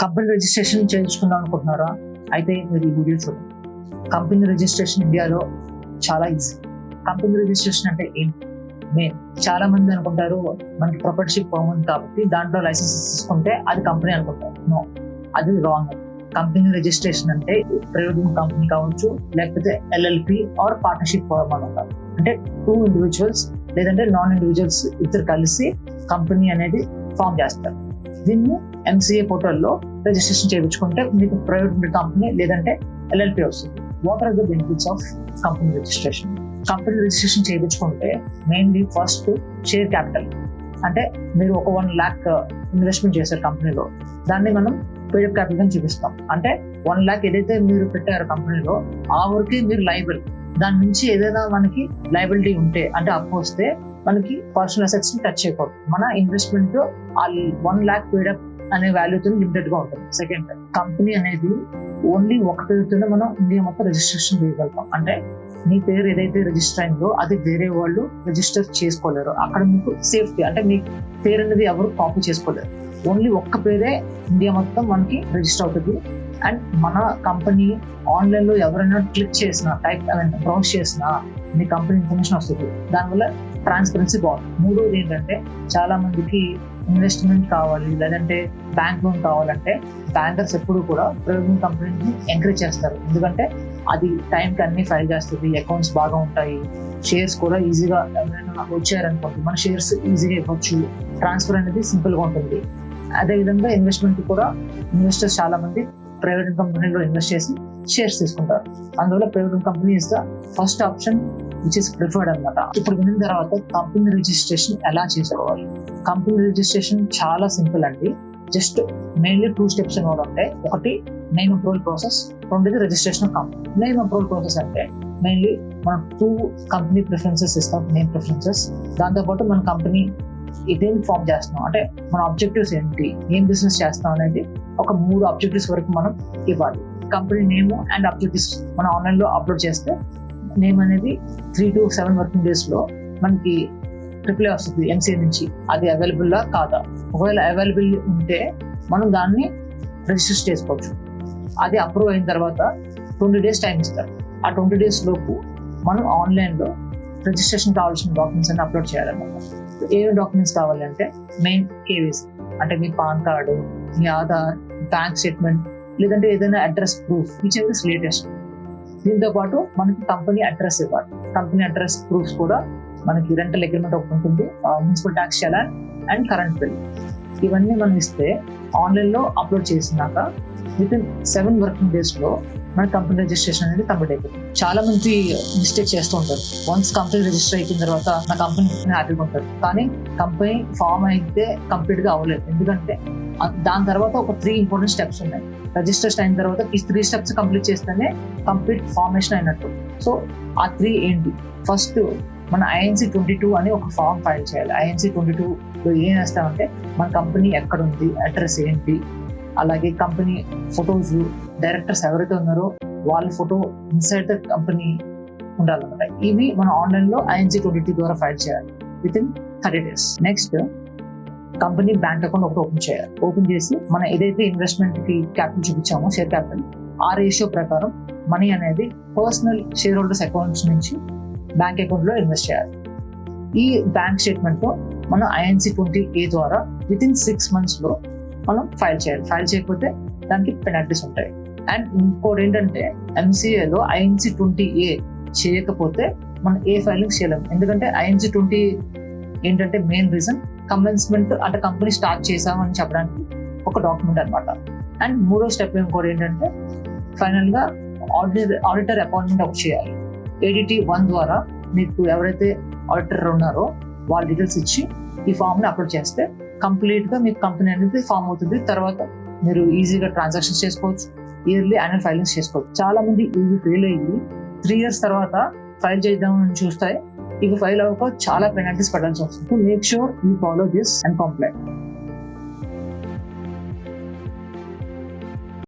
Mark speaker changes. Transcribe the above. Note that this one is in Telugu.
Speaker 1: కంపెనీ రిజిస్ట్రేషన్ చేయించుకుందాం అనుకుంటున్నారా? అయితే మీరు ఈ వీడియో చూడండి. కంపెనీ రిజిస్ట్రేషన్ ఇండియాలో చాలా ఈజీ. కంపెనీ రిజిస్ట్రేషన్ అంటే ఏంటి? మెయిన్ చాలా మంది అనుకుంటారు మనకి ప్రొపరేటర్షిప్ ఫర్మ్ ఉంది కాబట్టి దాంట్లో లైసెన్సెస్ తీసుకుంటే అది కంపెనీ అనుకుంటారు. నో, అది రాంగ్. కంపెనీ రిజిస్ట్రేషన్ అంటే ప్రైవేట్ కంపెనీ కావచ్చు, లేకపోతే ఎల్ఎల్పి ఆర్ పార్ట్నర్షిప్ ఫర్మ్ అనుకుంటారు. అంటే 2 ఇండివిజువల్స్ లేదంటే నాన్ ఇండివిజువల్స్ ఇద్దరు కలిసి కంపెనీ అనేది ఫామ్ చేస్తారు. దీన్ని ఎంసీఏ పోర్టల్లో రిజిస్ట్రేషన్ చేయించుకుంటే మీకు ప్రైవేట్ కంపెనీ లేదంటే ఎల్ఎల్పి వస్తుంది. What are the benefits of company registration? Company registration చేయించుకుంటే మెయిన్లీ ఫస్ట్ షేర్ క్యాపిటల్, అంటే మీరు ఒక 1 lakh ఇన్వెస్ట్మెంట్ చేశారు కంపెనీలో, దాన్ని మనం పేడ్ క్యాపిటల్ అని చూపిస్తాం. అంటే 1 lakh ఏదైతే మీరు పెట్టారో కంపెనీలో ఆ వరకు మీరు లైబుల్. దాని నుంచి ఏదైనా మనకి లైబిలిటీ ఉంటే అంటే అప్పు వస్తే మనకి పర్సనల్ అసెట్స్ ని టచ్ చేయకూడదు. మన ఇన్వెస్ట్మెంట్ ఆ 1 lakh పేడప్ అనే వాల్యూతో లిమిటెడ్ గా ఉంటుంది. సెకండ్, కంపెనీ అనేది ఓన్లీ ఒక పేరుతోనే మనం ఇండియా మొత్తం రిజిస్ట్రేషన్ చేయగలుగుతాం. అంటే మీ పేరు ఏదైతే రిజిస్టర్ అయిందో అది వేరే వాళ్ళు రిజిస్టర్ చేసుకోలేరు. అక్కడ మీకు సేఫ్టీ, అంటే మీ పేరు అనేది ఎవరు కాపీ చేసుకోలేరు. ఓన్లీ ఒక్క పేరే ఇండియా మొత్తం మనకి రిజిస్టర్ అవుతుంది. అండ్ మన కంపెనీ ఆన్లైన్ లో ఎవరైనా క్లిక్ చేసినా, బ్రౌజ్ చేసినా మీ కంపెనీ ఇన్ఫర్మేషన్ వస్తుంది. దానివల్ల ట్రాన్స్పరెన్సీ బాగుంది. మూడోది ఏంటంటే చాలా మందికి ఇన్వెస్ట్మెంట్ కావాలి లేదంటే బ్యాంక్ లోన్ కావాలంటే బ్యాంకర్స్ ఎప్పుడు కూడా ప్రైవేట్ కంపెనీని ఎంకరేజ్ చేస్తారు. ఎందుకంటే అది టైంకి అన్ని ఫైల్ చేస్తుంది, అకౌంట్స్ బాగా ఉంటాయి, షేర్స్ కూడా ఈజీగా ఎవరైనా వచ్చారనుకోండి మన షేర్స్ ఈజీగా ఇవ్వచ్చు, ట్రాన్స్ఫర్ అనేది సింపుల్ గా ఉంటుంది. అదేవిధంగా ఇన్వెస్ట్మెంట్ కూడా ఇన్వెస్టర్స్ చాలా మంది ప్రైవేట్ కంపెనీలో ఇన్వెస్ట్ చేసి షేర్స్ తీసుకుంటారు. అందువల్ల private company is the first option which is preferred అనమాట. ఇప్పుడు విన్న తర్వాత కంపెనీ రిజిస్ట్రేషన్ ఎలా చేసుకోవాలి? కంపెనీ రిజిస్ట్రేషన్ చాలా సింపుల్ అండి. జస్ట్ మెయిన్లీ 2 steps అని ఉంటాయి. ఒకటి నేమ్ అప్రూవల్ ప్రాసెస్, రెండోది registration of company. Name approval process అంటే మెయిన్లీ మనం 2 కంపెనీ ప్రిఫరెన్సెస్ ఇస్తాం, నేమ్ ప్రిఫరెన్సెస్. దాంతోపాటు మన కంపెనీ ఇదేం ఫామ్ చేస్తున్నాం, అంటే మన ఆబ్జెక్టివ్స్ ఏంటి, ఏం బిజినెస్ చేస్తాం అనేది ఒక 3 ఆబ్జెక్టివ్స్ వరకు మనం ఇవ్వాలి. కంపెనీ నేమ్ అండ్ ఆబ్జెక్టివ్స్ మనం ఆన్లైన్ లో అప్లోడ్ చేస్తే నేమ్ అనేది 3 to 7 వర్కింగ్ డేస్ లో మనకి రిప్లై వస్తుంది ఎంసీఏ నుంచి, అది అవైలబుల్ కాదా. ఒకవేళ అవైలబుల్ ఉంటే మనం దాన్ని రిజిస్టర్ చేసుకోవచ్చు. అది అప్రూవ్ అయిన తర్వాత 20 days టైం ఇస్తారు. ఆ 20 days లోపు మనం ఆన్లైన్ లో రిజిస్ట్రేషన్ కావాల్సిన డాక్యుమెంట్స్ అన్ని అప్లోడ్ చేయాలన్నమాట. ఏ డాక్యుమెంట్స్ కావాలంటే మెయిన్ కేవైసీ, అంటే మీ పాన్ కార్డు, మీ ఆధార్, బ్యాంక్ స్టేట్మెంట్, లేదంటే ఏదైనా address proof, which ever is latest. దీంతో పాటు మనకి కంపెనీ అడ్రస్ ఇవ్వాలి. కంపెనీ అడ్రస్ ప్రూఫ్స్ కూడా మనకి రెంటల్ అగ్రిమెంట్ ఒకటి ఉంటుంది, municipal tax challan and current bill. ఇవన్నీ మనం ఇస్తే ఆన్లైన్ లో అప్లోడ్ చేసినాక వితిన్ 7 వర్కింగ్ డేస్ లో మన కంపెనీ రిజిస్ట్రేషన్ అనేది కంప్లీట్ అయిపోతుంది. చాలా మంది మిస్టేక్ చేస్తూ ఉంటారు. వన్స్ కంపెనీ రిజిస్టర్ అయిపోయిన తర్వాత నా కంపెనీ హ్యాపీగా ఉంటారు, కానీ కంపెనీ ఫామ్ అయితే కంప్లీట్ గా అవ్వలేదు. ఎందుకంటే దాని తర్వాత ఒక 3 ఇంపార్టెంట్ స్టెప్స్ ఉన్నాయి. రిజిస్ట్రేషన్ అయిన తర్వాత ఈ 3 steps కంప్లీట్ చేస్తేనే కంప్లీట్ ఫార్మేషన్ అయినట్టు. సో ఆ 3 ఏంటి? ఫస్ట్ మన INC 22 అని ఒక ఫామ్ ఫైల్ చేయాలి. INC 22 లో ఏం వేస్తామంటే మన కంపెనీ ఎక్కడ ఉంది, అడ్రస్ ఏంటి, అలాగే కంపెనీ ఫొటోస్, డైరెక్టర్స్ ఎవరైతే ఉన్నారో వాళ్ళ ఫోటో ఇన్సైడ్ ద కంపెనీ ఉండాలన్నమాట. ఇవి మనం ఆన్లైన్ లో INC 22 ద్వారా ఫైల్ చేయాలి within 30 days. Next company bank account ఒకటి ఓపెన్ చేయాలి. ఓపెన్ చేసి మనం ఏదైతే ఇన్వెస్ట్మెంట్ కి క్యాపిటల్ చూపించామో షేర్ క్యాపిటల్, ఆ రేషియో ప్రకారం మనీ అనేది పర్సనల్ షేర్ హోల్డర్స్ అకౌంట్స్ నుంచి బ్యాంక్ అకౌంట్ లో ఇన్వెస్ట్ చేయాలి. ఈ బ్యాంక్ స్టేట్మెంట్ తో మనం INC 20A ద్వారా వితిన్ 6 months లో మనం ఫైల్ చేయాలి. ఫైల్ చేయకపోతే దానికి పెనాల్టీస్ ఉంటాయి. అండ్ ఇంకోటి ఏంటంటే MCA లో INC 20A చేయకపోతే మనం ఏ ఫైలింగ్ చేయలేము. ఎందుకంటే INC 20 ఏంటంటే మెయిన్ రీజన్ కమెన్స్మెంట్, అంటే కంపెనీ స్టార్ట్ చేసామని చెప్పడానికి ఒక డాక్యుమెంట్ అనమాట. అండ్ మూడో స్టెప్ ఇంకోటి ఏంటంటే ఫైనల్ గా ఆడిటర్ అపాయింట్మెంట్ ఒకటి చేయాలి. ADT 1 ద్వారా మీకు ఎవరైతే ఆడిటర్ ఉన్నారో వాళ్ళ డీటెయిల్స్ ఇచ్చి ఈ ఫామ్ ని అప్లోడ్ చేస్తే కంప్లీట్ గా మీకు కంపెనీ అనేది ఫామ్ అవుతుంది. తర్వాత మీరు ఈజీగా ట్రాన్సాక్షన్స్ చేసుకోవచ్చు, ఇయర్లీ యాన్యువల్ ఫైలింగ్స్ చేసుకోవచ్చు. చాలా మంది ఇవి ఫెయిల్ అయ్యి 3 years తర్వాత ఫైల్ చేద్దామని చూస్తే ఇవి ఫైల్ అవ్వక చాలా పెనాల్టీస్ పడాల్సి వస్తుంది. Make sure you follow this and comply.